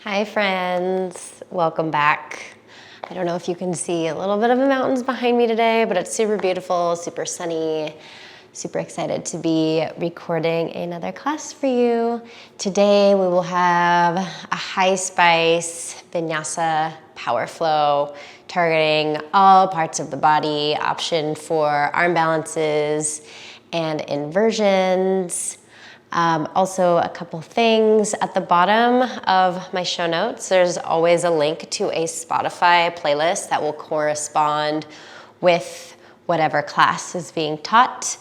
Hi friends, welcome back. I don't know if you can see a little bit of the mountains behind me today, but it's super beautiful, super sunny, super excited to be recording another class for you. Today we will have a high spice Vinyasa power flow targeting all parts of the body, option for arm balances and inversions. Also, a couple things at the bottom of my show notes, there's always a link to a Spotify playlist that will correspond with whatever class is being taught.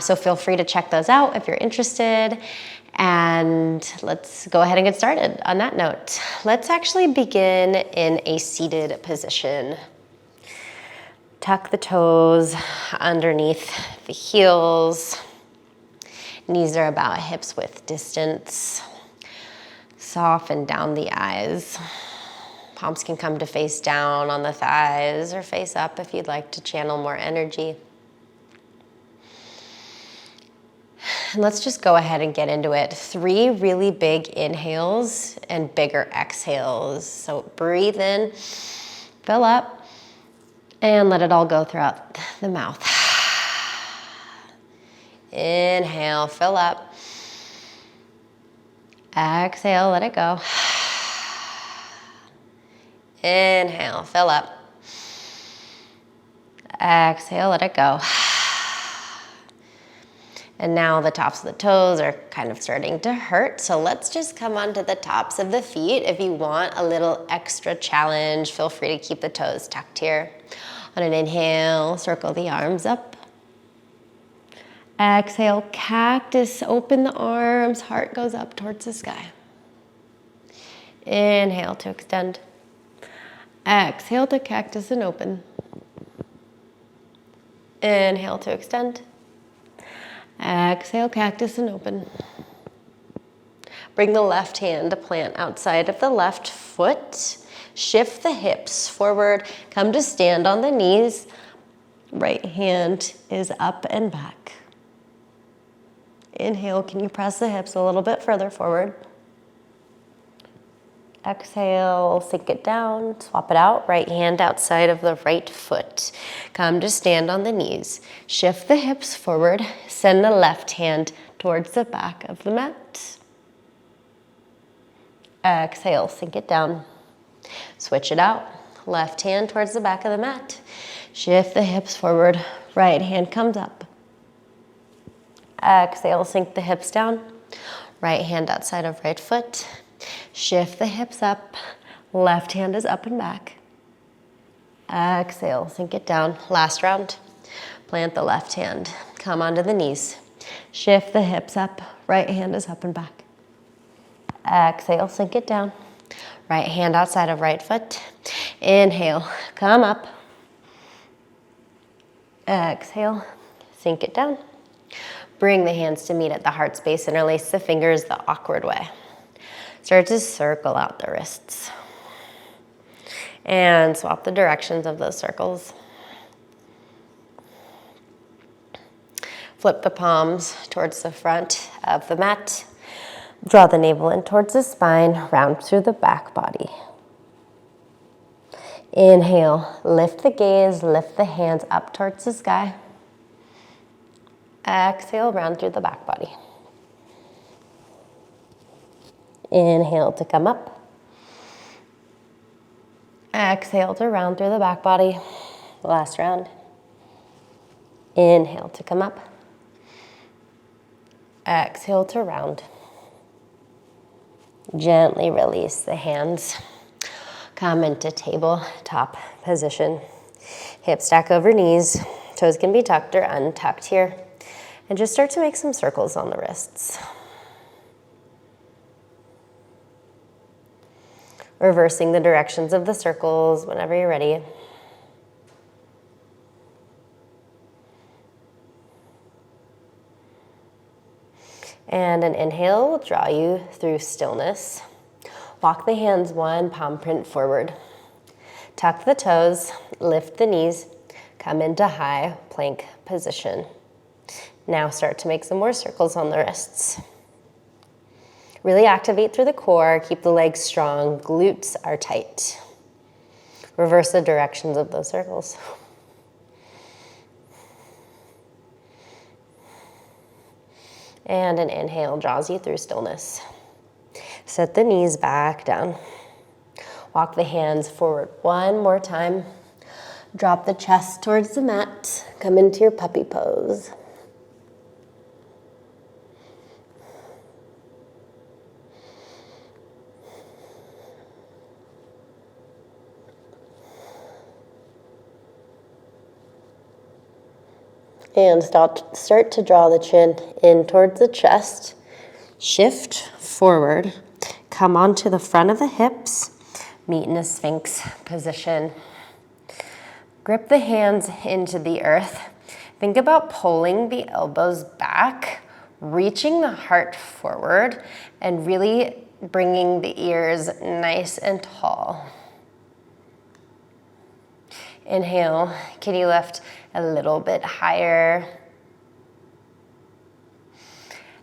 So feel free to check those out if you're interested. And let's go ahead and get started. On that note, let's actually begin in a seated position. Tuck the toes underneath the heels. Knees are about hips width distance. Soften down the eyes. Palms can come to face down on the thighs or face up if you'd like to channel more energy. And let's just go ahead and get into it. 3 really big inhales and bigger exhales. So breathe in, fill up, and let it all go throughout the mouth. Inhale, fill up. Exhale, let it go. Inhale, fill up. Exhale, let it go. And now the tops of the toes are kind of starting to hurt, so let's just come onto the tops of the feet. If you want a little extra challenge, feel free to keep the toes tucked here. On an inhale, circle the arms up. Exhale, cactus, open the arms, heart goes up towards the sky. Inhale to extend. Exhale to cactus and open. Inhale to extend. Exhale, cactus and open. Bring the left hand to plant outside of the left foot. Shift the hips forward. Come to stand on the knees. Right hand is up and back. Inhale, can you press the hips a little bit further forward? Exhale, sink it down, swap it out. Right hand outside of the right foot. Come to stand on the knees. Shift the hips forward. Send the left hand towards the back of the mat. Exhale, sink it down. Switch it out. Left hand towards the back of the mat. Shift the hips forward. Right hand comes up. Exhale, sink the hips down. Right hand outside of right foot. Shift the hips up. Left hand is up and back. Exhale, sink it down. Last round. Plant the left hand. Come onto the knees. Shift the hips up. Right hand is up and back. Exhale, sink it down. Right hand outside of right foot. Inhale, come up. Exhale, sink it down. Bring the hands to meet at the heart space. Interlace the fingers the awkward way. Start to circle out the wrists. And swap the directions of those circles. Flip the palms towards the front of the mat. Draw the navel in towards the spine. Round through the back body. Inhale, lift the gaze, lift the hands up towards the sky. Exhale, round through the back body. Inhale to come up. Exhale to round through the back body. Last round. Inhale to come up. Exhale to round. Gently release the hands. Come into tabletop position. Hips stack over knees. Toes can be tucked or untucked here. And just start to make some circles on the wrists. Reversing the directions of the circles whenever you're ready. And an inhale will draw you through stillness. Walk the hands one palm print forward. Tuck the toes, lift the knees, come into high plank position. Now start to make some more circles on the wrists. Really activate through the core, keep the legs strong, glutes are tight. Reverse the directions of those circles. And an inhale draws you through stillness. Set the knees back down. Walk the hands forward one more time. Drop the chest towards the mat. Come into your puppy pose. And start to draw the chin in towards the chest. Shift forward. Come onto the front of the hips. Meet in a Sphinx position. Grip the hands into the earth. Think about pulling the elbows back, reaching the heart forward, and really bringing the ears nice and tall. Inhale, can you lift a little bit higher?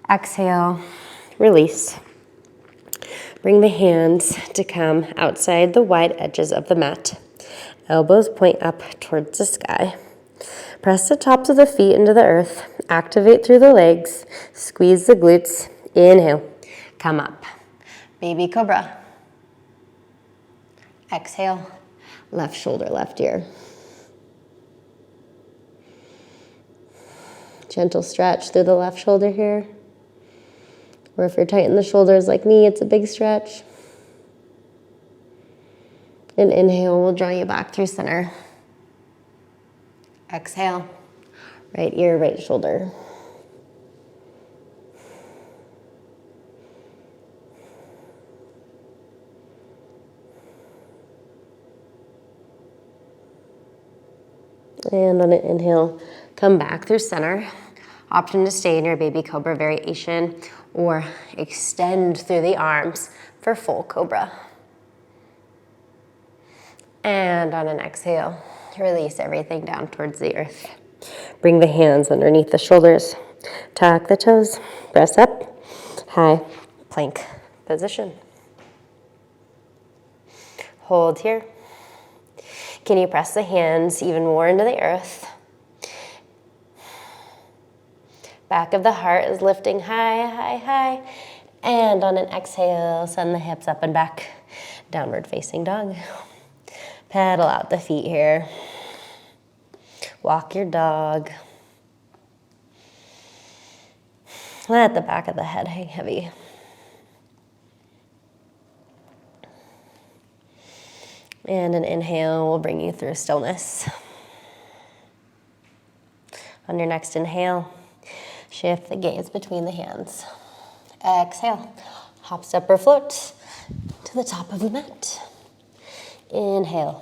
Exhale, release. Bring the hands to come outside the wide edges of the mat. Elbows point up towards the sky. Press the tops of the feet into the earth. Activate through the legs. Squeeze the glutes. Inhale, come up. Baby cobra. Exhale, left shoulder, left ear. Gentle stretch through the left shoulder here. Or if you're tight in the shoulders like me, it's a big stretch. And inhale will draw you back through center. Exhale, right ear, right shoulder. And on an inhale, come back through center. Option to stay in your baby cobra variation or extend through the arms for full cobra. And on an exhale, release everything down towards the earth. Bring the hands underneath the shoulders. Tuck the toes. Press up. High plank position. Hold here. Can you press the hands even more into the earth? Back of the heart is lifting high, high, high. And on an exhale, send the hips up and back. Downward facing dog. Pedal out the feet here. Walk your dog. Let the back of the head hang heavy. And an inhale will bring you through stillness. On your next inhale, shift the gaze between the hands. Exhale, hop, step, or float to the top of the mat. Inhale,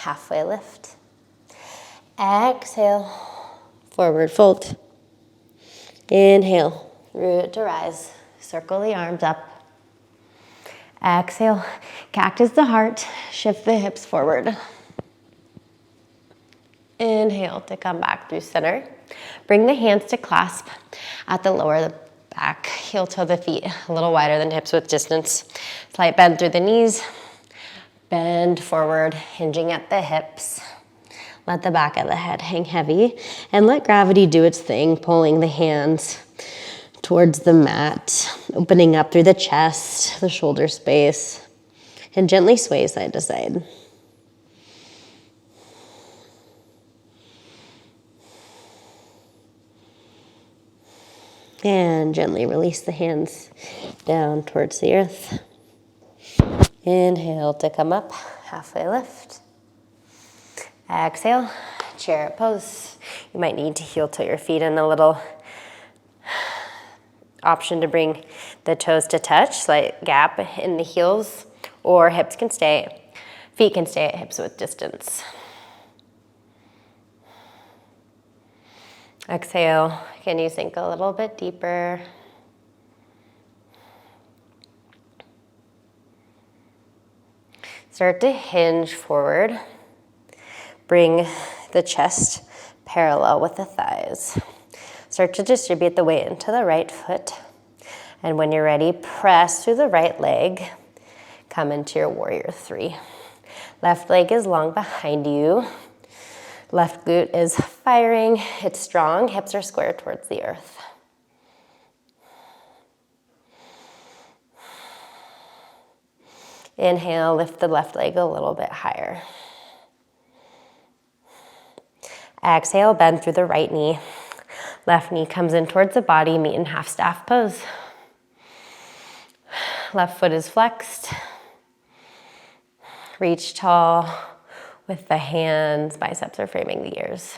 halfway lift. Exhale, forward fold. Inhale, root to rise. Circle the arms up. Exhale, cactus the heart. Shift the hips forward. Inhale to come back through center. Bring the hands to clasp at the lower of the back. Heel toe the feet a little wider than hips width distance. Slight bend through the knees. Bend forward, hinging at the hips. Let the back of the head hang heavy. And let gravity do its thing, pulling the hands towards the mat. Opening up through the chest, the shoulder space. And gently sway side to side. And gently release the hands down towards the earth. Inhale to come up, halfway lift. Exhale, chair pose. You might need to heel toe your feet in a little. Option to bring the toes to touch, slight gap in the heels, or feet can stay at hips width distance. Exhale, can you sink a little bit deeper? Start to hinge forward. Bring the chest parallel with the thighs. Start to distribute the weight into the right foot. And when you're ready, press through the right leg. Come into your warrior three. Left leg is long behind you. Left glute is firing. It's strong. Hips are square towards the earth. Inhale, lift the left leg a little bit higher. Exhale, bend through the right knee. Left knee comes in towards the body, meet in half staff pose. Left foot is flexed. Reach tall with the hands, biceps are framing the ears.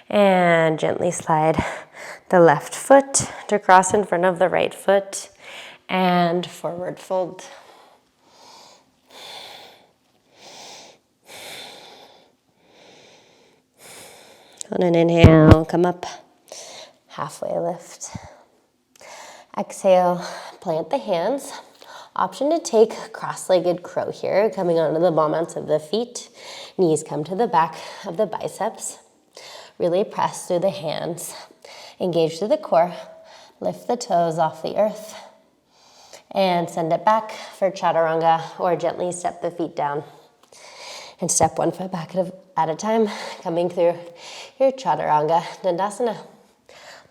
And gently slide the left foot to cross in front of the right foot and forward fold. On an inhale, come up, halfway lift. Exhale, plant the hands. Option to take cross-legged crow here, coming onto the ball mounts of the feet. Knees come to the back of the biceps. Really press through the hands. Engage through the core. Lift the toes off the earth. And send it back for chaturanga, or gently step the feet down. And step one foot back at a time, coming through your chaturanga dandasana.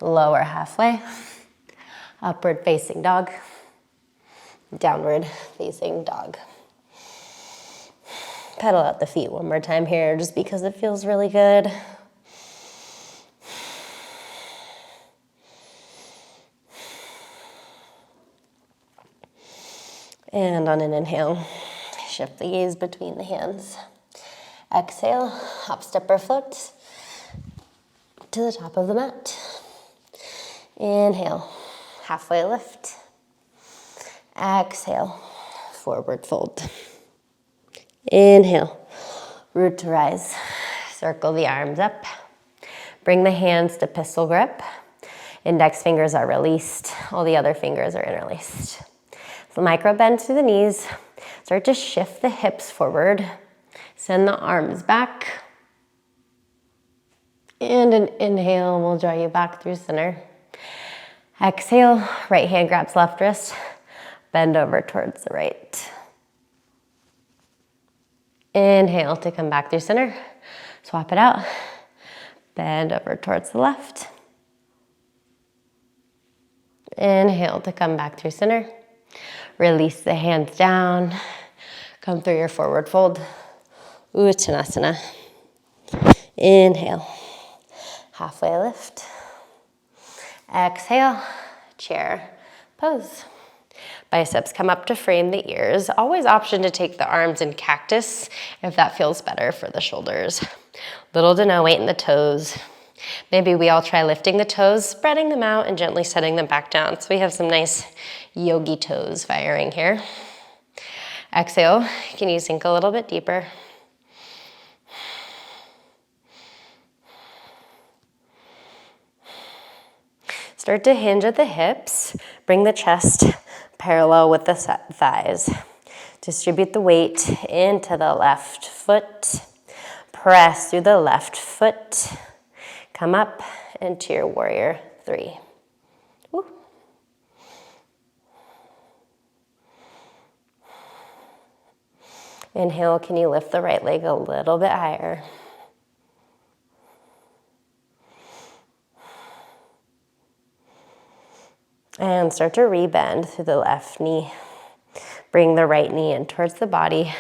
Lower halfway, upward facing dog, downward facing dog. Pedal out the feet one more time here, just because it feels really good. And on an inhale, shift the gaze between the hands. Exhale, hop, step, or float to the top of the mat. Inhale, halfway lift. Exhale, forward fold. Inhale, root to rise. Circle the arms up. Bring the hands to pistol grip. Index fingers are released. All the other fingers are interlaced. So micro bend through the knees. Start to shift the hips forward. Send the arms back. And an inhale will draw you back through center. Exhale, right hand grabs left wrist. Bend over towards the right. Inhale to come back through center. Swap it out. Bend over towards the left. Inhale to come back through center. Release the hands down. Come through your forward fold. Uttanasana. Inhale. Halfway lift. Exhale. Chair pose. Biceps come up to frame the ears. Always option to take the arms in cactus if that feels better for the shoulders. Little to no weight in the toes. Maybe we all try lifting the toes, spreading them out, and gently setting them back down. So we have some nice yogi toes firing here. Exhale, can you sink a little bit deeper? Start to hinge at the hips. Bring the chest parallel with the thighs. Distribute the weight into the left foot. Press through the left foot. Come up into your warrior three. Woo. Inhale, can you lift the right leg a little bit higher? And start to rebend through the left knee. Bring the right knee in towards the body.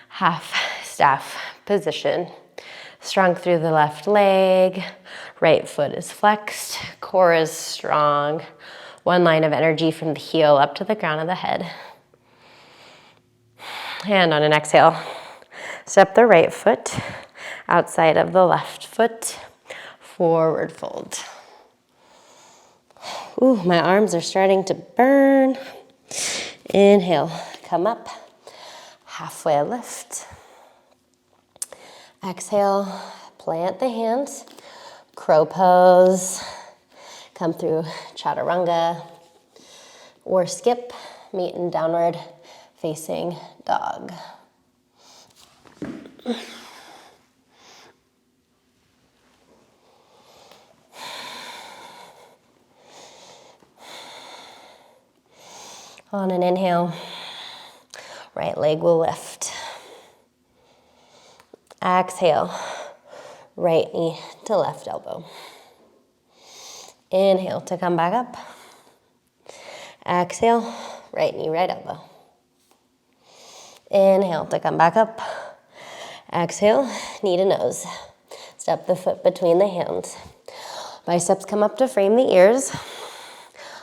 Half staff position. Strong through the left leg. Right foot is flexed. Core is strong. One line of energy from the heel up to the crown of the head. And on an exhale, step the right foot outside of the left foot. Forward fold. Ooh, my arms are starting to burn. Inhale, come up, halfway lift. Exhale, plant the hands, crow pose. Come through chaturanga or skip, meet in downward facing dog. On an inhale, right leg will lift. Exhale, right knee to left elbow. Inhale to come back up. Exhale, right knee, right elbow. Inhale to come back up. Exhale, knee to nose. Step the foot between the hands. Biceps come up to frame the ears.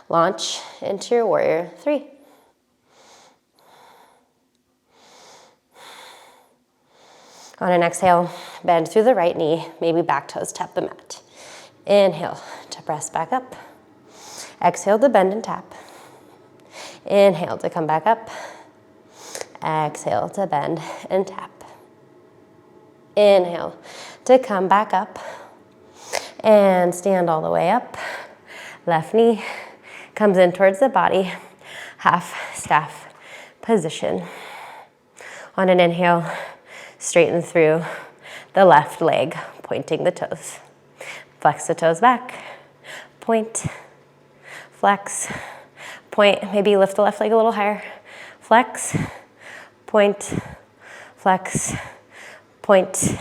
Launch into your warrior three. On an exhale, bend through the right knee, maybe back toes tap the mat. Inhale to press back up. Exhale to bend and tap. Inhale to come back up. Exhale to bend and tap. Inhale to come back up and stand all the way up. Left knee comes in towards the body, half staff position. On an inhale, straighten through the left leg, pointing the toes. Flex the toes back, point, flex, point, maybe lift the left leg a little higher. Flex, point, flex, point,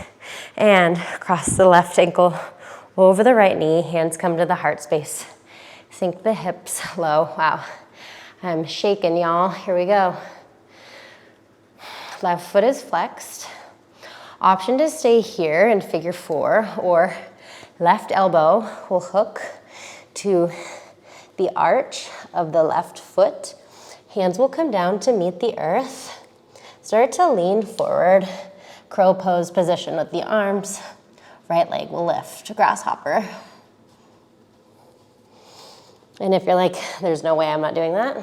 and cross the left ankle over the right knee. Hands come to the heart space. Sink the hips low. Wow, I'm shaking, y'all. Here we go. Left foot is flexed. Option to stay here in figure four, or left elbow will hook to the arch of the left foot. Hands will come down to meet the earth. Start to lean forward, crow pose position with the arms. Right leg will lift, grasshopper. And if you're like, there's no way I'm not doing that,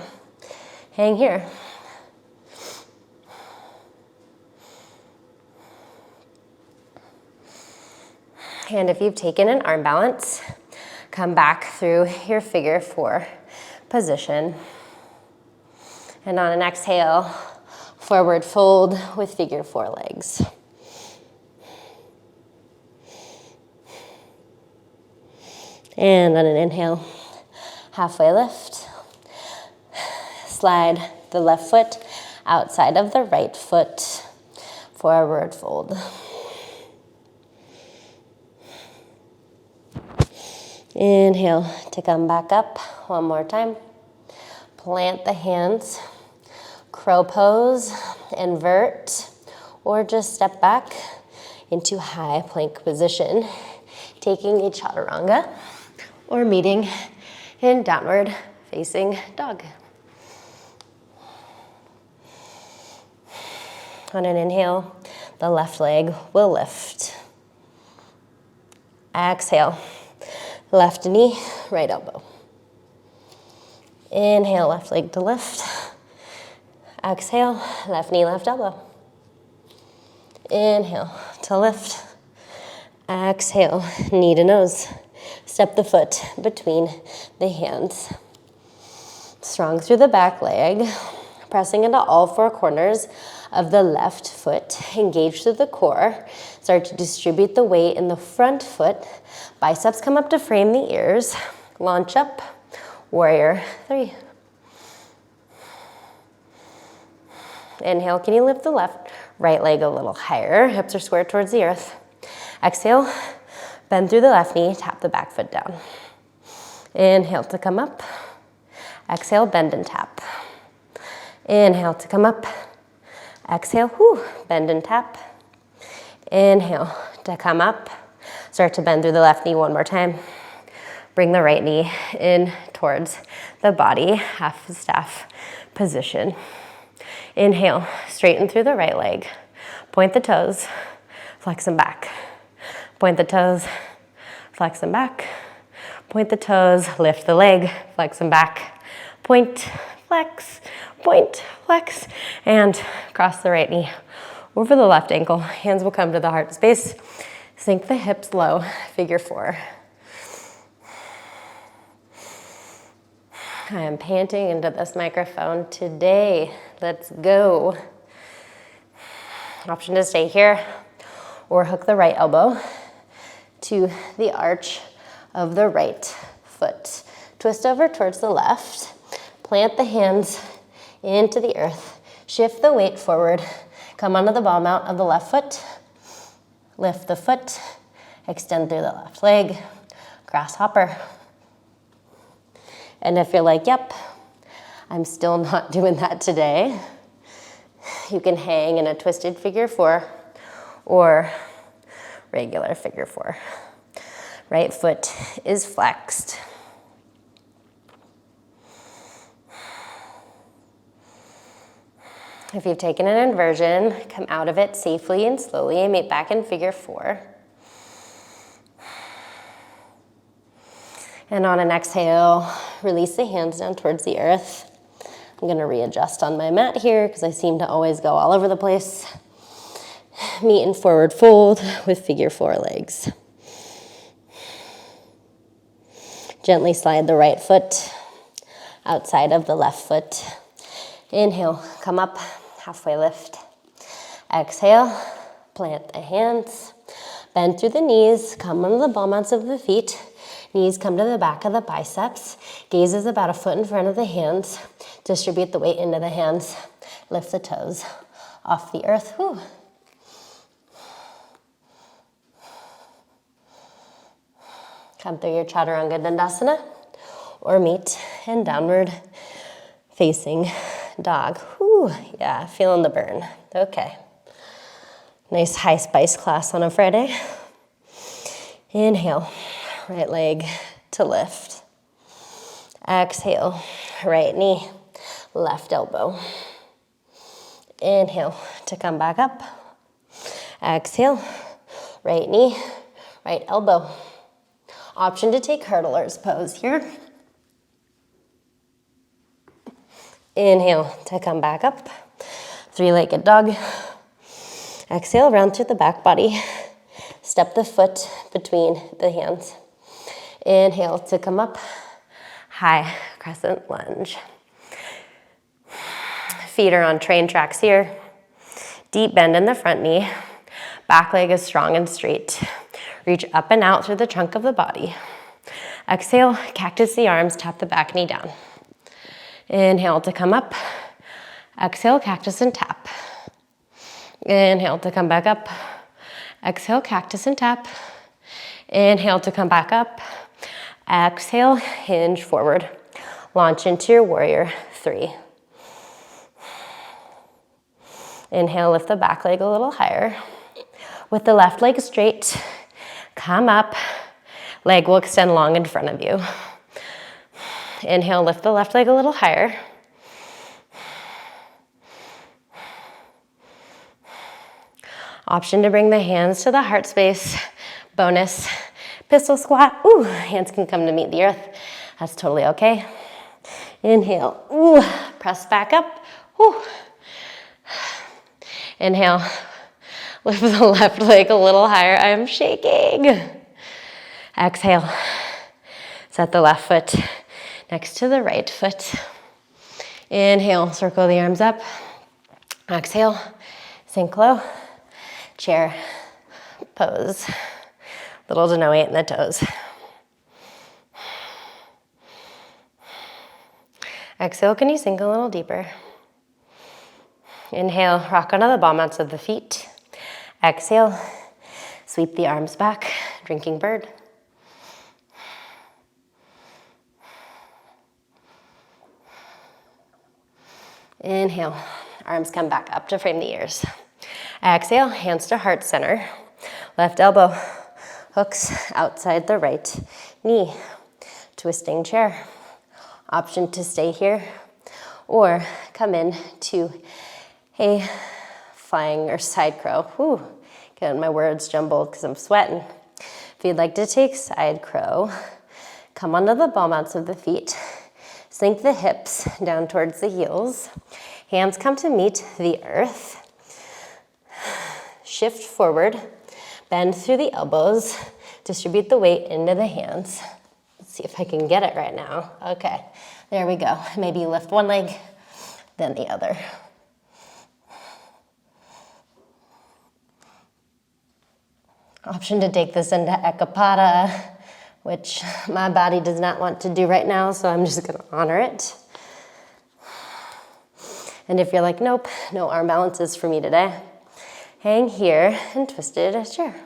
hang here. And if you've taken an arm balance, come back through your figure four position. And on an exhale, forward fold with figure four legs. And on an inhale, halfway lift. Slide the left foot outside of the right foot, forward fold. Inhale to come back up one more time. Plant the hands, crow pose, invert, or just step back into high plank position, taking a chaturanga or meeting in downward facing dog. On an inhale, the left leg will lift. Exhale. Left knee, right elbow. Inhale, left leg to lift. Exhale, left knee, left elbow. Inhale to lift. Exhale, knee to nose. Step the foot between the hands. Strong through the back leg, pressing into all four corners of the left foot. Engage through the core. Start to distribute the weight in the front foot. Biceps come up to frame the ears. Launch up, warrior three. Inhale, can you lift the right leg a little higher? Hips are square towards the earth. Exhale, bend through the left knee, tap the back foot down. Inhale to come up. Exhale, bend and tap. Inhale to come up. Exhale, bend and tap. Inhale to come up. Start to bend through the left knee one more time. Bring the right knee in towards the body, half staff position. Inhale, straighten through the right leg. Point the toes, flex them back. Point the toes, flex them back. Point the toes, lift the leg, flex them back. Point, flex, and cross the right knee over the left ankle. Hands will come to the heart space. Sink the hips low, figure four. I am panting into this microphone today. Let's go. Option to stay here or hook the right elbow to the arch of the right foot. Twist over towards the left. Plant the hands into the earth. Shift the weight forward. Come onto the ball mount of the left foot. Lift the foot. Extend through the left leg. Grasshopper. And if you're like, yep, I'm still not doing that today, you can hang in a twisted figure four or regular figure four. Right foot is flexed. If you've taken an inversion, come out of it safely and slowly and meet back in figure four. And on an exhale, release the hands down towards the earth. I'm gonna readjust on my mat here because I seem to always go all over the place. Meet in forward fold with figure four legs. Gently slide the right foot outside of the left foot. Inhale, come up, halfway lift. Exhale, plant the hands. Bend through the knees, come onto the ball mounts of the feet. Knees come to the back of the biceps. Gaze is about a foot in front of the hands. Distribute the weight into the hands. Lift the toes off the earth. Whew. Come through your Chaturanga Dandasana or meet in downward facing dog. Whew, yeah, feeling the burn. Okay. Nice high spice class on a Friday. Inhale, right leg to lift. Exhale, right knee, left elbow. Inhale to come back up. Exhale, right knee, right elbow. Option to take hurdler's pose here. Inhale to come back up. Three-legged dog. Exhale, round through the back body. Step the foot between the hands. Inhale to come up. High crescent lunge. Feet are on train tracks here. Deep bend in the front knee. Back leg is strong and straight. Reach up and out through the trunk of the body. Exhale, cactus the arms, tap the back knee down. Inhale to come up. Exhale, cactus and tap. Inhale to come back up. Exhale, cactus and tap. Inhale to come back up. Exhale, hinge forward. Launch into your warrior three. Inhale, lift the back leg a little higher. With the left leg straight, come up. Leg will extend long in front of you. Inhale, lift the left leg a little higher. Option to bring the hands to the heart space. Bonus, pistol squat. Ooh, hands can come to meet the earth. That's totally okay. Inhale, ooh, press back up. Ooh. Inhale, lift the left leg a little higher. I'm shaking. Exhale, set the left foot next to the right foot. Inhale, circle the arms up. Exhale, sink low. Chair pose. Little to no weight in the toes. Exhale, can you sink a little deeper? Inhale, rock onto the ball mounts of the feet. Exhale, sweep the arms back, drinking bird. Inhale, arms come back up to frame the ears. Exhale, hands to heart center. Left elbow hooks outside the right knee. Twisting chair. Option to stay here or come in to a flying or side crow. Whew, getting my words jumbled because I'm sweating. If you'd like to take side crow, come onto the ball mounts of the feet. Sink the hips down towards the heels. Hands come to meet the earth. Shift forward, bend through the elbows, distribute the weight into the hands. Let's see if I can get it right now. Okay, there we go. Maybe lift one leg, then the other. Option to take this into Ekapada, which my body does not want to do right now, so I'm just gonna honor it. And if you're like, nope, no arm balances for me today, hang here and twisted chair.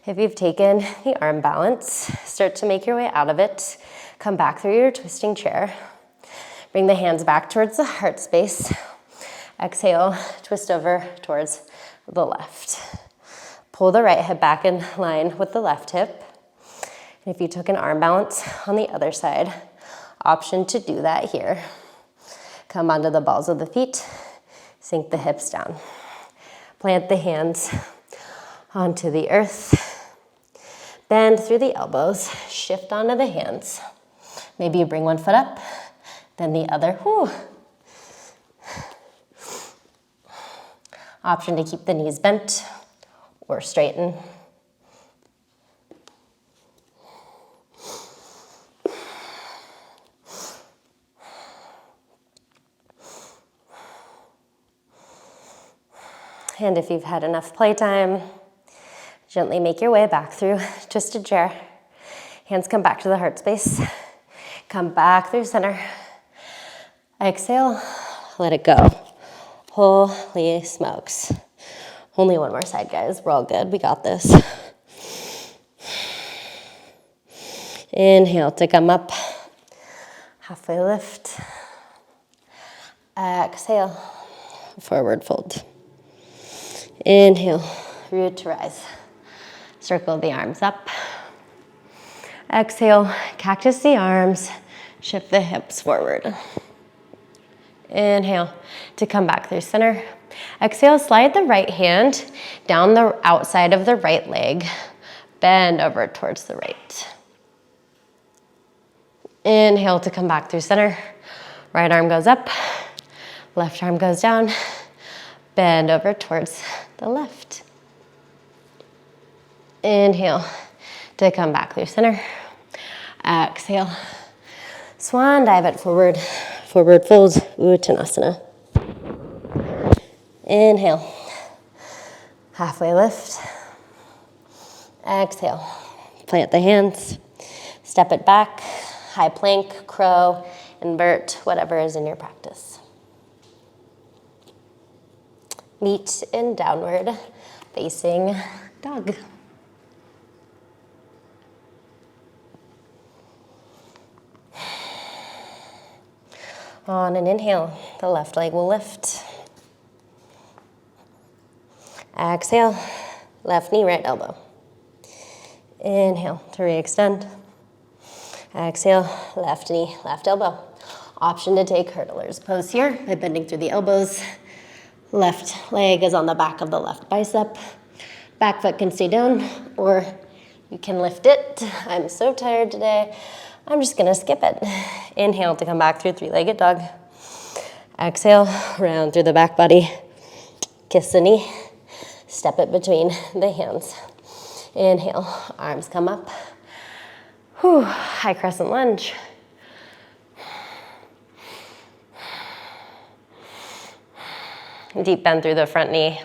If you've taken the arm balance, start to make your way out of it. Come back through your twisting chair. Bring the hands back towards the heart space. Exhale, twist over towards the left. Pull the right hip back in line with the left hip. And if you took an arm balance on the other side, option to do that here. Come onto the balls of the feet, sink the hips down. Plant the hands onto the earth. Bend through the elbows, shift onto the hands. Maybe you bring one foot up, then the other. Whew. Option to keep the knees bent or straighten. And if you've had enough playtime, gently make your way back through twisted chair. Hands come back to the heart space. Come back through center. Exhale, let it go. Holy smokes. Only one more side, guys. We're all good. We got this. Inhale to come up. Halfway lift. Exhale, forward fold. Inhale, root to rise. Circle the arms up. Exhale, cactus the arms. Shift the hips forward. Inhale to come back through center. Exhale, slide the right hand down the outside of the right leg. Bend over towards the right. Inhale to come back through center. Right arm goes up. Left arm goes down. Bend over towards the left. Inhale to come back through center. Exhale. Swan dive it forward. Forward fold, Uttanasana. Inhale. Halfway lift. Exhale. Plant the hands. Step it back. High plank, crow, invert, whatever is in your practice. Meet in downward facing dog. On an inhale, the left leg will lift. Exhale, left knee, right elbow. Inhale to re-extend. Exhale, left knee, left elbow. Option to take hurdler's pose here by bending through the elbows. Left leg is on the back of the left bicep. Back foot can stay down, or you can lift it. I'm so tired today. I'm just gonna skip it. Inhale to come back through three-legged dog. Exhale, round through the back body. Kiss the knee. Step it between the hands. Inhale, arms come up. Whew, high crescent lunge. Deep bend through the front knee.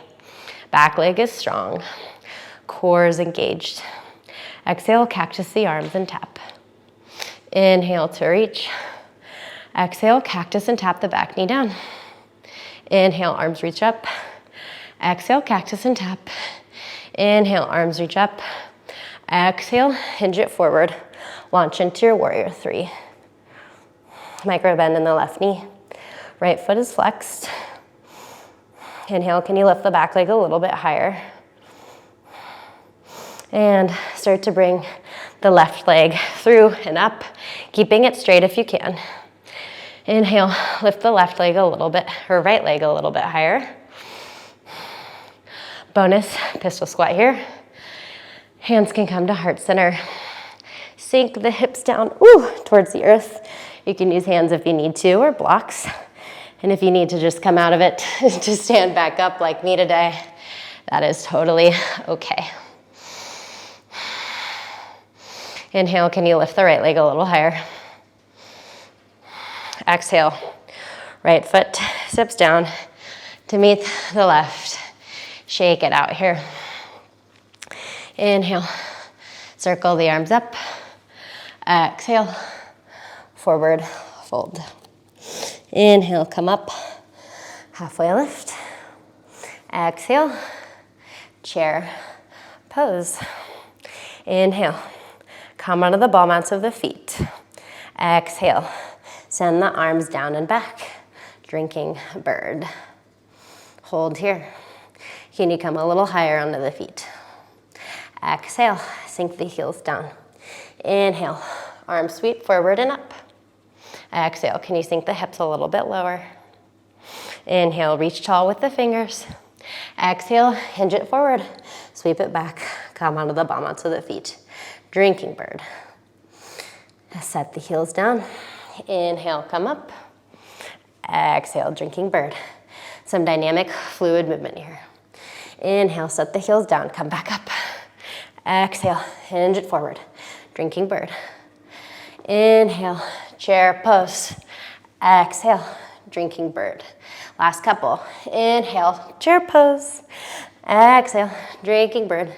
Back leg is strong. Core is engaged. Exhale, cactus the arms and tap. Inhale to reach. Exhale, cactus and tap the back knee down. Inhale, arms reach up. Exhale, cactus and tap. Inhale, arms reach up. Exhale, hinge it forward. Launch into your warrior three. Micro bend in the left knee. Right foot is flexed. Inhale, can you lift the back leg a little bit higher? And start to bring the left leg through and up, keeping it straight if you can. Inhale, lift the left leg a little bit, or right leg a little bit higher. Bonus pistol squat here. Hands can come to heart center. Sink the hips down towards the earth. You can use hands if you need to, or blocks. And if you need to just come out of it to stand back up like me today, that is totally okay. Inhale, can you lift the right leg a little higher? Exhale, right foot steps down to meet the left. Shake it out here. Inhale, circle the arms up. Exhale, forward fold. Inhale, come up, halfway lift. Exhale, chair pose. Inhale, come onto the ball mounts of the feet. Exhale, send the arms down and back, drinking bird. Hold here. Can you come a little higher onto the feet? Exhale, sink the heels down. Inhale, arms sweep forward and up. Exhale, can you sink the hips a little bit lower? Inhale, reach tall with the fingers. Exhale, hinge it forward, sweep it back, come onto the ball mounts of the feet. Drinking bird. Set the heels down. Inhale, come up. Exhale, drinking bird. Some dynamic fluid movement here. Inhale, set the heels down, come back up. Exhale, hinge it forward, drinking bird. Inhale, chair pose. Exhale, drinking bird. Last couple. Inhale, chair pose. Exhale, drinking bird.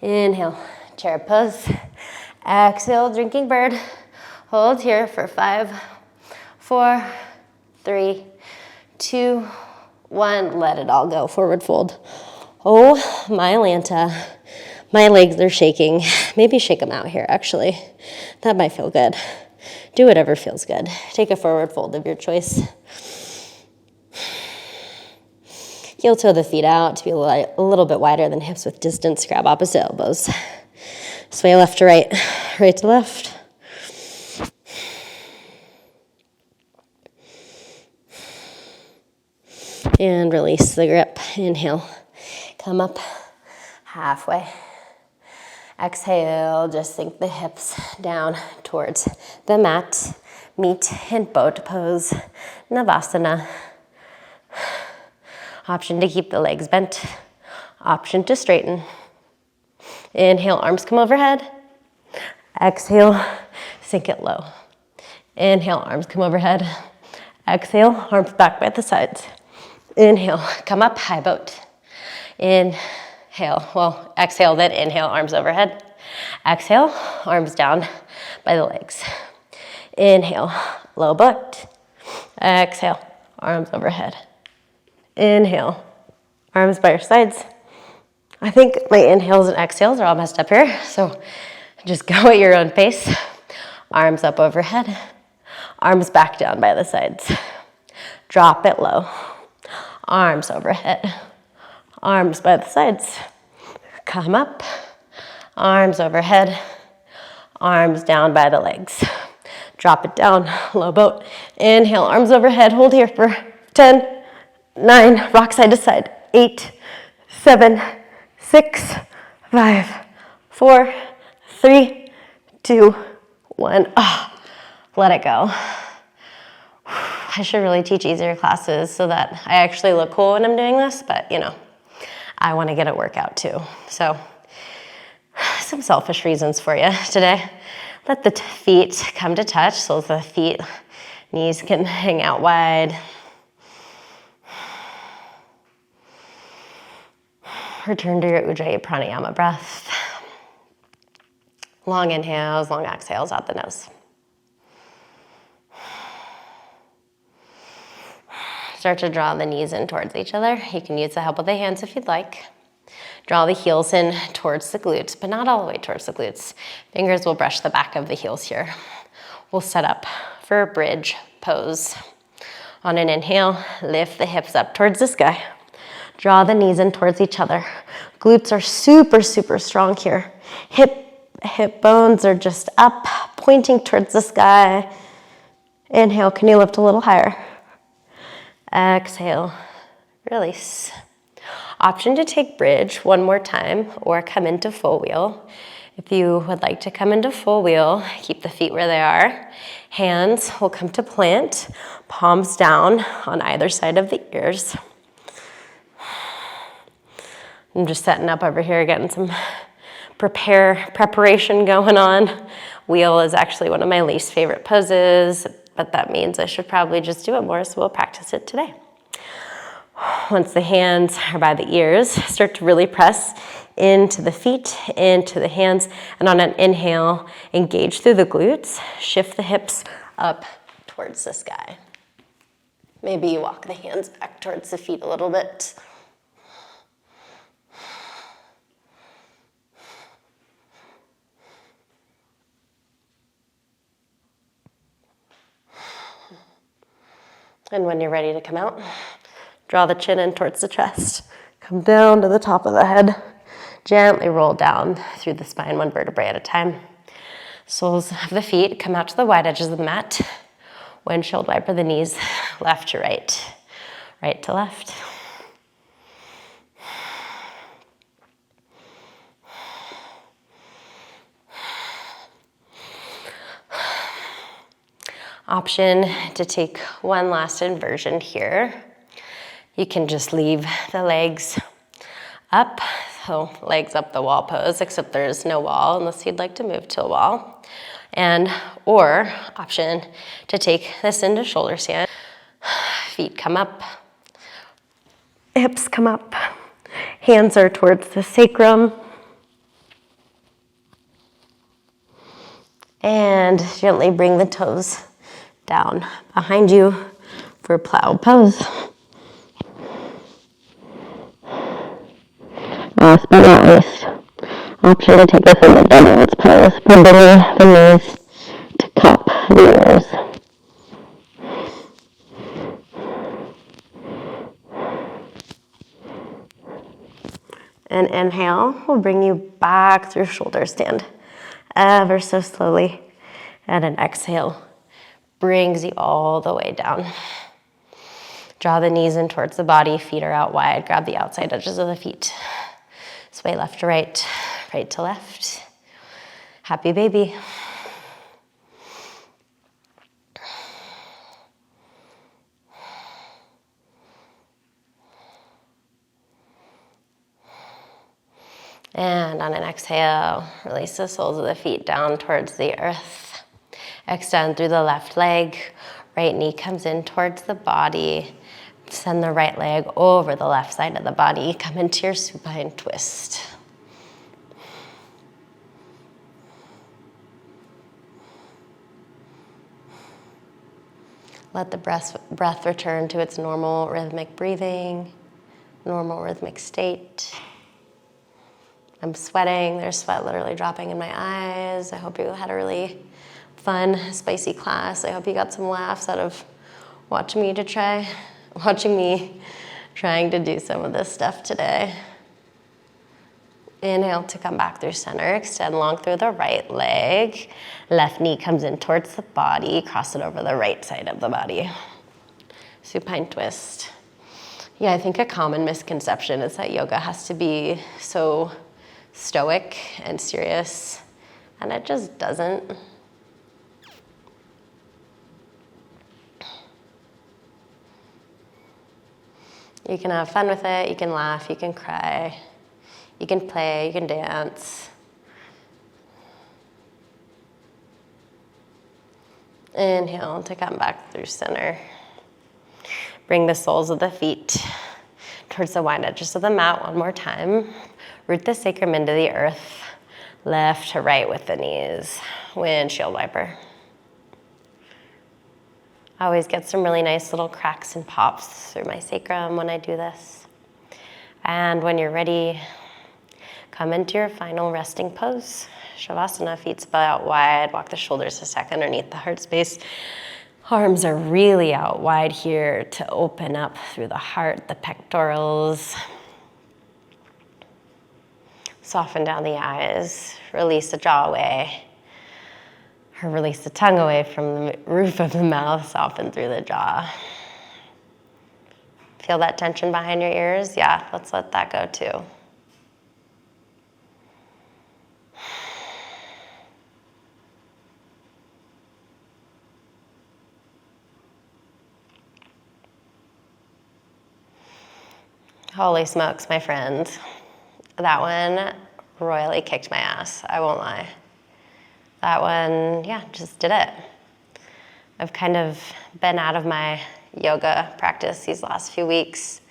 Inhale, chair pose. Exhale, drinking bird. Hold here for 5, 4, 3, 2, 1. Let it all go. Forward fold. Oh, my Lanta. My legs are shaking. Maybe shake them out here, actually. That might feel good. Do whatever feels good. Take a forward fold of your choice. Heel toe the feet out to be a little bit wider than hips with distance. Grab opposite elbows. Sway left to right, right to left. And release the grip. Inhale, come up halfway. Exhale, just sink the hips down towards the mat. Meet in boat pose, Savasana. Option to keep the legs bent. Option to straighten. Inhale, arms come overhead. Exhale, sink it low. Inhale, arms come overhead. Exhale, arms back by the sides. Inhale, come up, high boat. Exhale, then inhale, arms overhead. Exhale, arms down by the legs. Inhale, low boat. Exhale, arms overhead. Inhale, arms by your sides. I think my inhales and exhales are all messed up here, so just go at your own pace. Arms up overhead, arms back down by the sides. Drop it low. Arms overhead, arms by the sides. Come up, arms overhead, arms down by the legs. Drop it down, low boat. Inhale, arms overhead, hold here for 10, 9, rock side to side, 8, 7, 6, 5, 4, 3, 2, 1. Let it go. I should really teach easier classes so that I actually look cool when I'm doing this, but you know, I want to get a workout too. So, some selfish reasons for you today. Let the feet come to touch, so the feet, knees can hang out wide. Return to your Ujjayi pranayama breath. Long inhales, long exhales out the nose. Start to draw the knees in towards each other. You can use the help of the hands if you'd like. Draw the heels in towards the glutes, but not all the way towards the glutes. Fingers will brush the back of the heels here. We'll set up for a bridge pose. On an inhale, lift the hips up towards the sky. Draw the knees in towards each other. Glutes are super, super strong here. Hip bones are just up, pointing towards the sky. Inhale, can you lift a little higher? Exhale, release. Option to take bridge one more time or come into full wheel. If you would like to come into full wheel, keep the feet where they are. Hands will come to plant, palms down on either side of the ears. I'm just setting up over here, getting some preparation going on. Wheel is actually one of my least favorite poses, but that means I should probably just do it more, so we'll practice it today. Once the hands are by the ears, start to really press into the feet, into the hands, and on an inhale, engage through the glutes, shift the hips up towards the sky. Maybe you walk the hands back towards the feet a little bit. And when you're ready to come out, draw the chin in towards the chest. Come down to the top of the head. Gently roll down through the spine, one vertebrae at a time. Soles of the feet come out to the wide edges of the mat. Windshield wiper the knees, left to right, right to left. Option to take one last inversion here. You can just leave the legs up, so legs up the wall pose, except there's no wall unless you'd like to move to a wall. Or option to take this into shoulder stand. Feet come up, hips come up, hands are towards the sacrum. And gently bring the toes down behind you for plow pose. Last but not least, option to take us in the downwards pose, bringing the knees to cup the ears. And inhale will bring you back through shoulder stand, ever so slowly. And an exhale brings you all the way down. Draw the knees in towards the body, feet are out wide, grab the outside edges of the feet. Sway left to right, right to left. Happy baby. And on an exhale, release the soles of the feet down towards the earth. Extend through the left leg. Right knee comes in towards the body. Send the right leg over the left side of the body. Come into your supine twist. Let the breath return to its normal rhythmic breathing, normal rhythmic state. I'm sweating. There's sweat literally dropping in my eyes. I hope you had a really fun, spicy class. I hope you got some laughs out of watching me trying to do some of this stuff today. Inhale to come back through center. Extend long through the right leg. Left knee comes in towards the body. Cross it over the right side of the body. Supine twist. Yeah, I think a common misconception is that yoga has to be so stoic and serious, and it just doesn't. You can have fun with it, you can laugh, you can cry, you can play, you can dance. Inhale to come back through center. Bring the soles of the feet towards the wide edges of the mat one more time. Root the sacrum into the earth, left to right with the knees. Windshield wiper. I always get some really nice little cracks and pops through my sacrum when I do this. And when you're ready, come into your final resting pose. Savasana, feet spread out wide, walk the shoulders a sec underneath the heart space. Arms are really out wide here to open up through the heart, the pectorals. Soften down the eyes, release the jaw away, or release the tongue away from the roof of the mouth, soften through the jaw. Feel that tension behind your ears? Yeah, let's let that go too. Holy smokes, my friend. That one royally kicked my ass, I won't lie. That one, yeah, just did it. I've kind of been out of my yoga practice these last few weeks.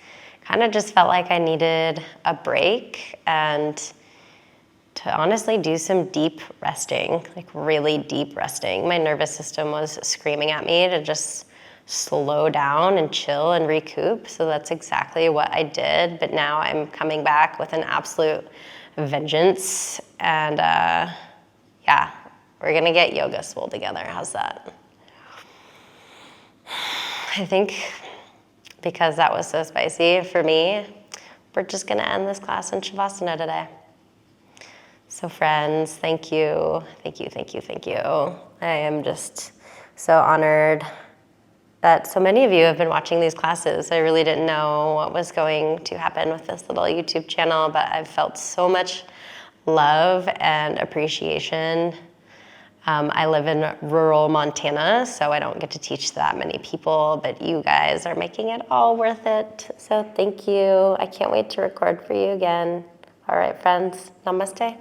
Kind of just felt like I needed a break and to honestly do some deep resting, like really deep resting. My nervous system was screaming at me to just slow down and chill and recoup. So that's exactly what I did. But now I'm coming back with an absolute vengeance. And yeah, we're gonna get yoga swole together. How's that? I think because that was so spicy for me, we're just gonna end this class in Savasana today. So friends, thank you, thank you, thank you, thank you. I am just so honored that so many of you have been watching these classes. I really didn't know what was going to happen with this little YouTube channel, but I've felt so much love and appreciation. I live in rural Montana, so I don't get to teach that many people, but you guys are making it all worth it. So thank you. I can't wait to record for you again. All right, friends, namaste.